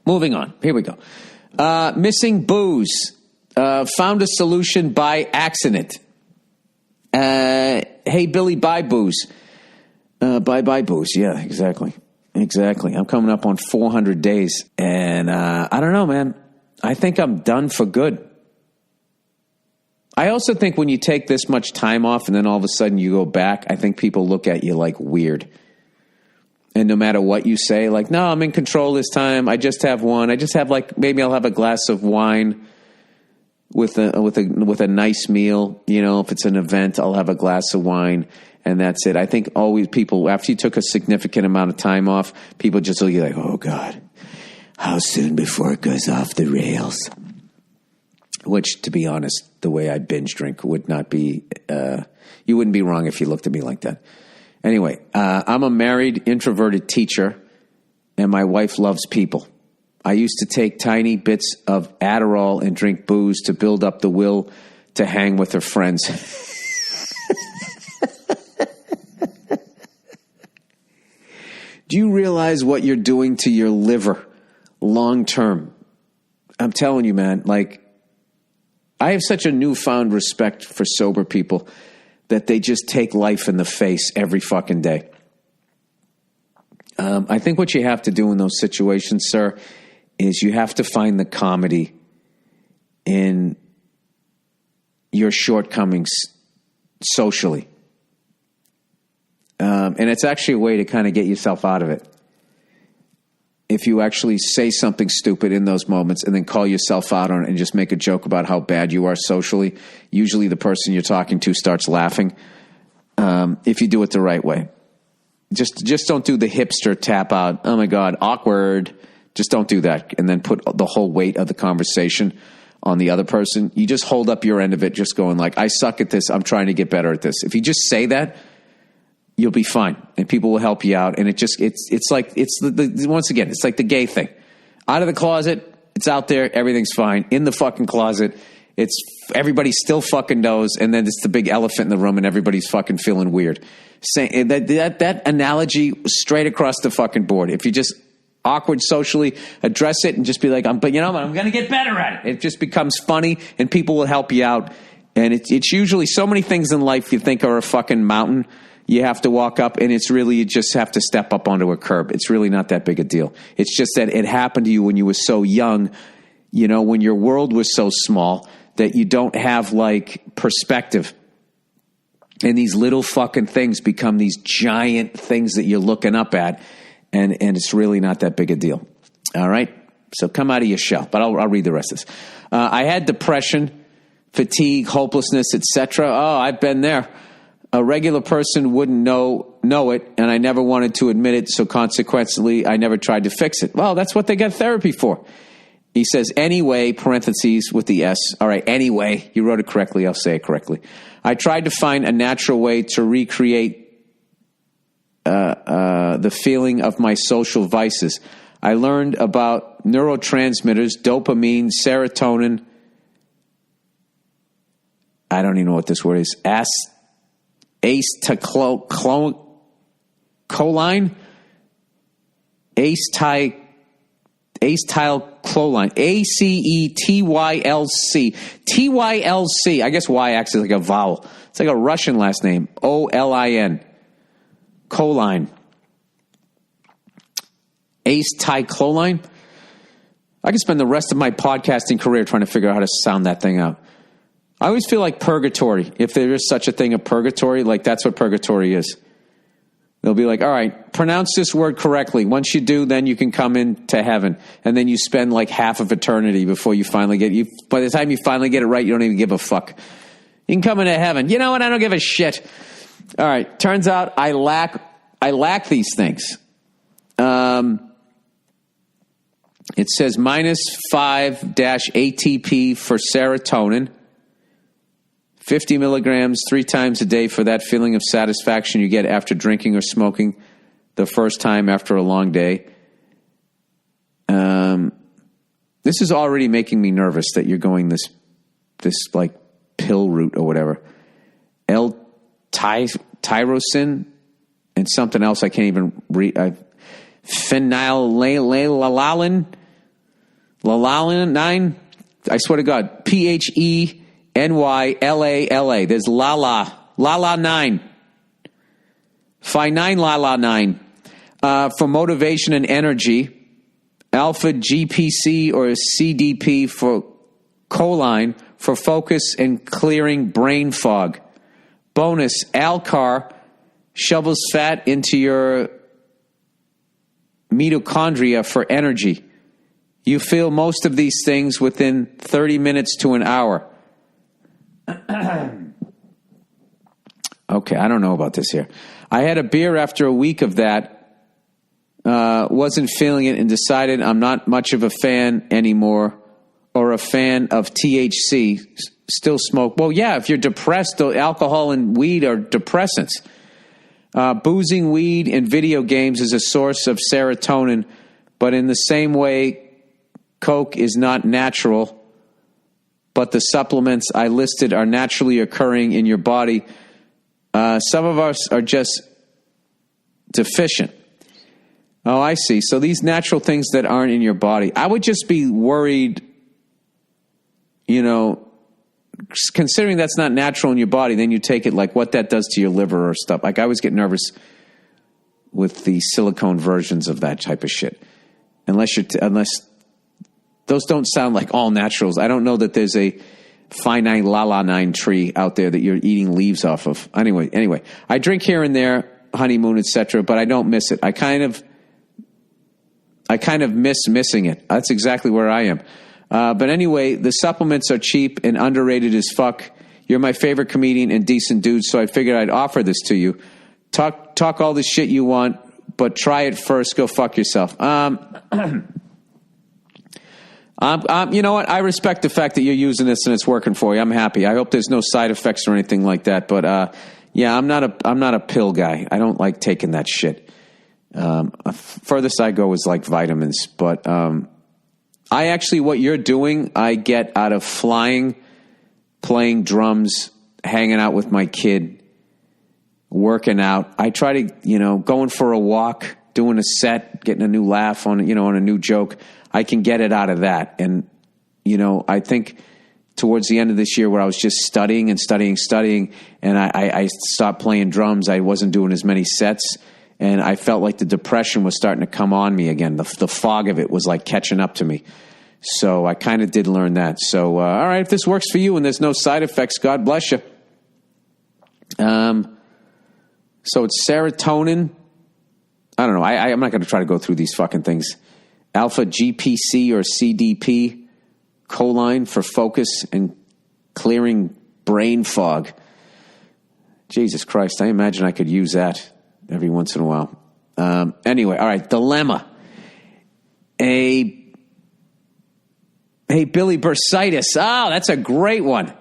moving on. Here we go. Missing booze. Found a solution by accident. Hey, Billy, buy booze. Buy booze. Yeah, exactly. I'm coming up on 400 days. And I don't know, man. I think I'm done for good. I also think when you take this much time off and then all of a sudden you go back, I think people look at you like weird. And no matter what you say, like, no, I'm in control this time. I just have one. I just have maybe I'll have a glass of wine with a nice meal. You know, if it's an event, I'll have a glass of wine and that's it. I think always people, after you took a significant amount of time off, people just look at you like, oh God, how soon before it goes off the rails? Which, to be honest, the way I binge drink would not be, you wouldn't be wrong if you looked at me like that. Anyway, I'm a married, introverted teacher, and my wife loves people. I used to take tiny bits of Adderall and drink booze to build up the will to hang with her friends. Do you realize what you're doing to your liver long term? I'm telling you, man, I have such a newfound respect for sober people that they just take life in the face every fucking day. I think what you have to do in those situations, sir, is you have to find the comedy in your shortcomings socially. And it's actually a way to kind of get yourself out of it. If you actually say something stupid in those moments and then call yourself out on it and just make a joke about how bad you are socially, usually the person you're talking to starts laughing. If you do it the right way. Just don't do the hipster tap out. Oh my God, awkward. Just don't do that. And then put the whole weight of the conversation on the other person. You just hold up your end of it, just going like, I suck at this. I'm trying to get better at this. If you just say that, you'll be fine and people will help you out. And it's like once again, it's like the gay thing. Out of the closet, it's out there, everything's fine. In the fucking closet, it's everybody still fucking knows, and then it's the big elephant in the room and everybody's fucking feeling weird. Saying that analogy straight across the fucking board. If you just awkward socially, address it and just be like, I'm going to get better at it. It just becomes funny and people will help you out. And it's usually so many things in life you think are a fucking mountain you have to walk up, and it's really, you just have to step up onto a curb. It's really not that big a deal. It's just that it happened to you when you were so young, you know, when your world was so small that you don't have perspective. And these little fucking things become these giant things that you're looking up at, and it's really not that big a deal. All right? So come out of your shell, but I'll read the rest of this. I had depression, fatigue, hopelessness, etc. Oh, I've been there. A regular person wouldn't know it, and I never wanted to admit it, so consequently, I never tried to fix it. Well, that's what they got therapy for. He says, anyway, parentheses with the S. All right, anyway, you wrote it correctly. I'll say it correctly. I tried to find a natural way to recreate the feeling of my social vices. I learned about neurotransmitters, dopamine, serotonin. I don't even know what this word is. Acetylcholine, ACETYLC, TYLC. I guess Y acts as like a vowel. It's like a Russian last name. OLIN, choline, acetylcholine. I could spend the rest of my podcasting career trying to figure out how to sound that thing out. I always feel like purgatory, if there is such a thing of purgatory, like that's what purgatory is. They'll be like, all right, pronounce this word correctly. Once you do, then you can come into heaven. And then you spend like half of eternity before you finally by the time you finally get it right, you don't even give a fuck. You can come into heaven. You know what? I don't give a shit. All right. Turns out I lack these things. It says -5 ATP for serotonin. 50 milligrams 3 times a day for that feeling of satisfaction you get after drinking or smoking the first time after a long day. This is already making me nervous that you're going this like pill route or whatever. L-tyrosine and something else I can't even read. Phenylalanine. Phenylalanine. I swear to God, Phenylalanine. There's Lalanine. Phenylalanine for motivation and energy. Alpha GPC or CDP for choline for focus and clearing brain fog. Bonus, Alcar shovels fat into your mitochondria for energy. You feel most of these things within 30 minutes to an hour. Okay, I don't know about this here. I had a beer after a week of that. Wasn't feeling it and decided I'm not much of a fan anymore or a fan of THC. Still smoke. Well, yeah, if you're depressed, alcohol and weed are depressants. Boozing, weed, and video games is a source of serotonin, but in the same way, Coke is not natural, but the supplements I listed are naturally occurring in your body. Some of us are just deficient. Oh, I see. So these natural things that aren't in your body. I would just be worried, considering that's not natural in your body, then you take it like what that does to your liver or stuff. Like I always get nervous with the silicone versions of that type of shit. Unless those don't sound like all naturals. I don't know that there's a phenylalanine tree out there that you're eating leaves off of. Anyway, I drink here and there, honeymoon, etc., but I don't miss it. I kind of miss missing it. That's exactly where I am. But anyway, the supplements are cheap and underrated as fuck. You're my favorite comedian and decent dude, so I figured I'd offer this to you. Talk all the shit you want, but try it first. Go fuck yourself. You know what? I respect the fact that you're using this and it's working for you. I'm happy. I hope there's no side effects or anything like that. But yeah, I'm not a pill guy. I don't like taking that shit. Furthest I go is like vitamins, but I actually, what you're doing, I get out of flying, playing drums, hanging out with my kid, working out. I try to, going for a walk, doing a set, getting a new laugh on a new joke. I can get it out of that. And, I think towards the end of this year where I was just studying, and I stopped playing drums, I wasn't doing as many sets. And I felt like the depression was starting to come on me again. The fog of it was like catching up to me. So I kind of did learn that. So, all right, if this works for you and there's no side effects, God bless you. So it's serotonin. I don't know. I'm not going to try to go through these fucking things. Alpha GPC or CDP, choline for focus and clearing brain fog. Jesus Christ, I imagine I could use that every once in a while. Anyway, all right, dilemma. Hey, Billy Bursitis. Oh, that's a great one.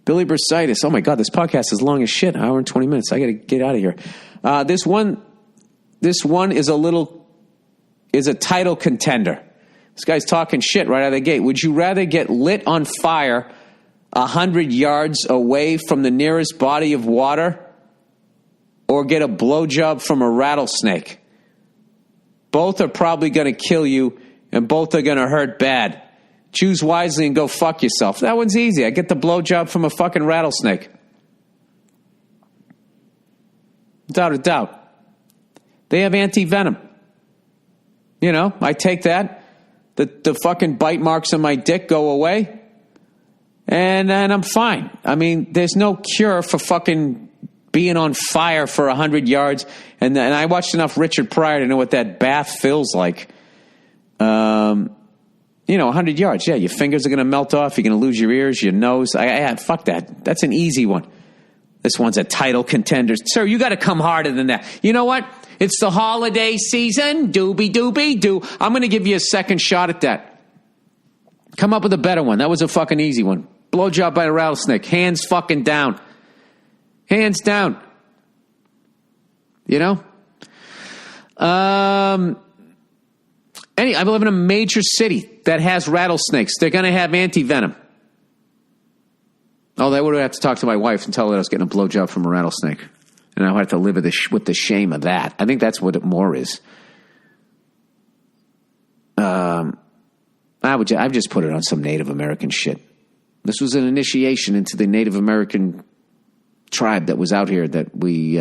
Billy Bursitis. Oh, my God, this podcast is long as shit. An hour and 20 minutes. I got to get out of here. This one is a title contender. This guy's talking shit right out of the gate. Would you rather get lit on fire 100 yards away from the nearest body of water or get a blowjob from a rattlesnake? Both are probably going to kill you, and both are going to hurt bad. Choose wisely and go fuck yourself. That one's easy. I get the blowjob from a fucking rattlesnake. Without a doubt. They have anti-venom. I take that. The fucking bite marks on my dick go away, and I'm fine. I mean, there's no cure for fucking being on fire for 100 yards. And I watched enough Richard Pryor to know what that bath feels like. 100 yards. Yeah, your fingers are going to melt off. You're going to lose your ears, your nose. Fuck that. That's an easy one. This one's a title contender. Sir, you got to come harder than that. You know what? It's the holiday season. Doobie-doobie-doo. I'm going to give you a second shot at that. Come up with a better one. That was a fucking easy one. Blowjob by a rattlesnake. Hands fucking down. Hands down. I live in a major city that has rattlesnakes. They're going to have anti-venom. Oh, I would have to talk to my wife and tell her I was getting a blowjob from a rattlesnake. And I would have to live with the shame of that. I think that's what it more is. I I've just put it on some Native American shit. This was an initiation into the Native American tribe that was out here that we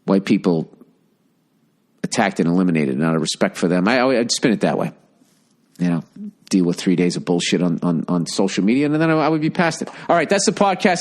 white people attacked and eliminated, and out of respect for them. I'd spin it that way. You know, deal with 3 days of bullshit on social media, and then I would be past it. All right, that's the podcast.